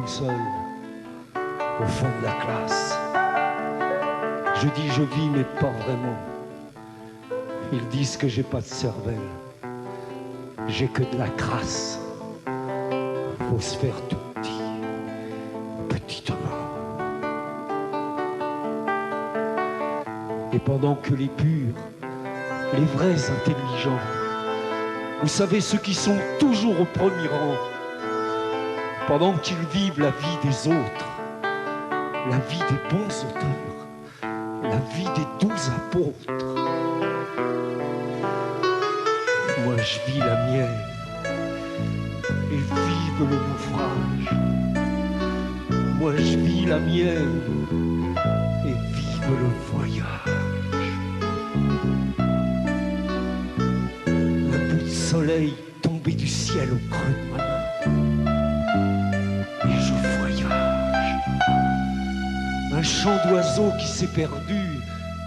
tout seul, au fond de la classe. Je dis je vis, mais pas vraiment. Ils disent que j'ai pas de cervelle, j'ai que de la crasse. Faut se faire tout petit, petitement. Et pendant que les purs, les vrais intelligents, vous savez, ceux qui sont toujours au premier rang, pendant qu'ils vivent la vie des autres, la vie des bons auteurs, la vie des 12 apôtres, moi je vis la mienne et vive le naufrage. Moi je vis la mienne et vive le voyage. Un bout de soleil tombé du ciel au creux de ma main et je voyage. Un chant d'oiseau qui s'est perdu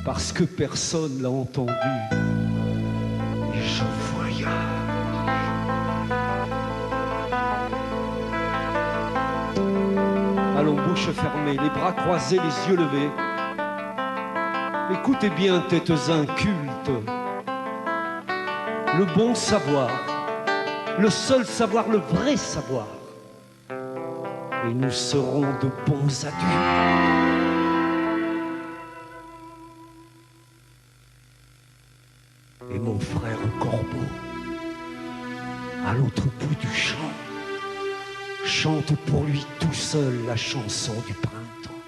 parce que personne l'a entendu et je voyage. Allons, bouche fermée, les bras croisés, les yeux levés. Écoutez bien, têtes incultes. Le bon savoir, le seul savoir, le vrai savoir. Et nous serons de bons adultes. Et mon frère Corbeau, à l'autre bout du champ, chante pour lui tout seul la chanson du printemps.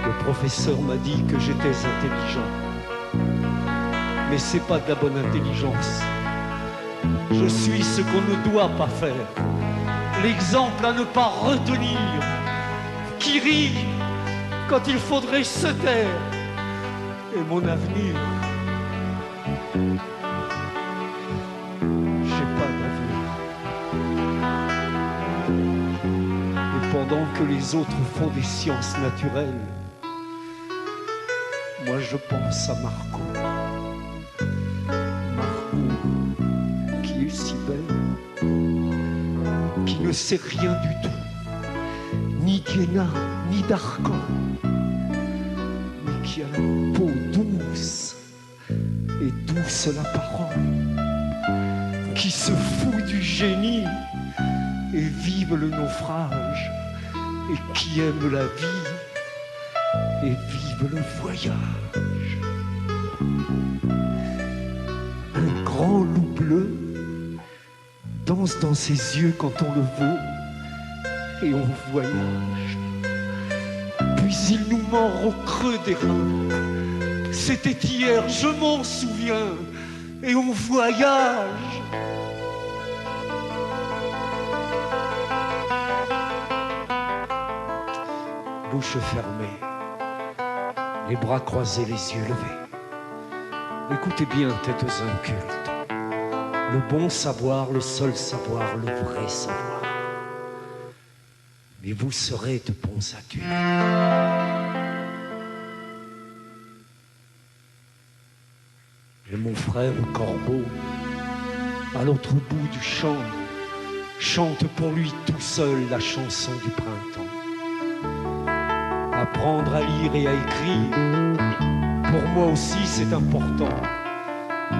Le professeur m'a dit que j'étais intelligent, mais c'est pas de la bonne intelligence. Je suis ce qu'on ne doit pas faire, l'exemple à ne pas retenir, qui rit quand il faudrait se taire. Et mon avenir, j'ai pas d'avenir. Et pendant que les autres font des sciences naturelles, moi je pense à Marco. Marco, qui est si belle, qui ne sait rien du tout, ni d'Iéna, ni d'Arcan, mais qui a la peau douce, et douce la parole, qui se fout du génie et vive le naufrage, et qui aime la vie et vive le voyage. Un grand loup bleu danse dans ses yeux quand on le veut, et on voyage. Puis il nous mord au creux des reins. C'était hier, je m'en souviens, et on voyage. Bouche fermée, les bras croisés, les yeux levés. Écoutez bien, têtes incultes. Le bon savoir, le seul savoir, le vrai savoir. Mais vous serez de bons adultes. Et mon frère Corbeau, à l'autre bout du champ, chante pour lui tout seul la chanson du printemps. Apprendre à lire et à écrire, pour moi aussi c'est important.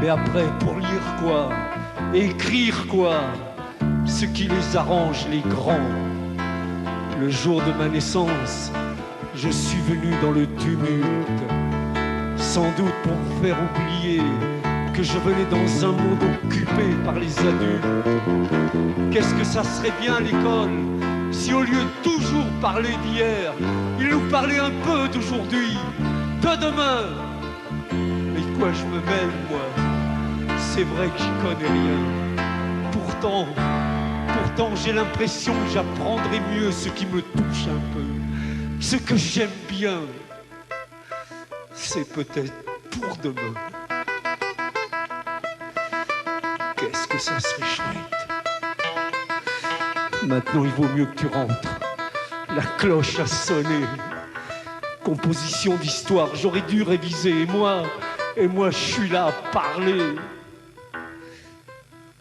Mais après, pour lire quoi? Écrire quoi? Ce qui les arrange, les grands. Le jour de ma naissance, je suis venu dans le tumulte, sans doute pour me faire oublier que je venais dans un monde occupé par les adultes. Qu'est-ce que ça serait bien l'école si au lieu de toujours parler d'hier, il nous parlait un peu d'aujourd'hui, de demain. Mais quoi je me mêle, moi? C'est vrai que j'y connais rien. Pourtant, j'ai l'impression que j'apprendrai mieux ce qui me touche un peu. Ce que j'aime bien, c'est peut-être pour demain. Qu'est-ce que ça serait chouette. Maintenant, il vaut mieux que tu rentres. La cloche a sonné. Composition d'histoire, j'aurais dû réviser. Et moi, je suis là à parler.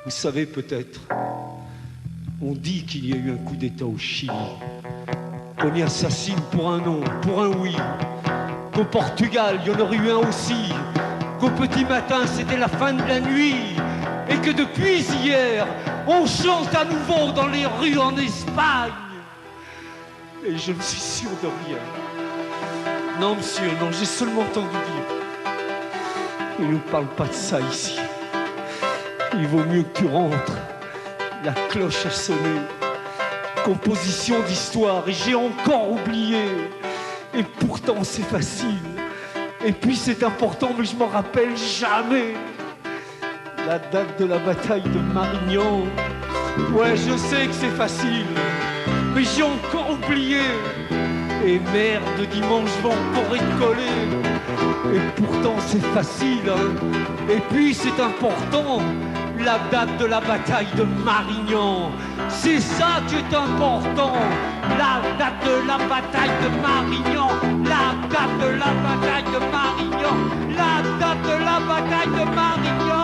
Vous savez peut-être On dit qu'il y a eu un coup d'État au Chili, qu'on y assassine pour un non, pour un oui, qu'au Portugal, il y en aurait eu un aussi, qu'au petit matin, c'était la fin de la nuit, et que depuis hier, on chante à nouveau dans les rues en Espagne. Et je ne suis sûr de rien. Non, monsieur, non, j'ai seulement entendu dire. Il ne nous parle pas de ça ici. Il vaut mieux que tu rentres. La cloche a sonné. Composition d'histoire, et j'ai encore oublié. Et pourtant, c'est facile. Et puis, c'est important, mais je m'en rappelle jamais. La date de la bataille de Marignan. Ouais, je sais que c'est facile, mais j'ai encore oublié. Et merde, dimanche, je vais encore écoler. Et pourtant, c'est facile, hein. Et puis, c'est important. La date de la bataille de Marignan. C'est ça qui est important. La date de la bataille de Marignan. La date de la bataille de Marignan. La date de la bataille de Marignan.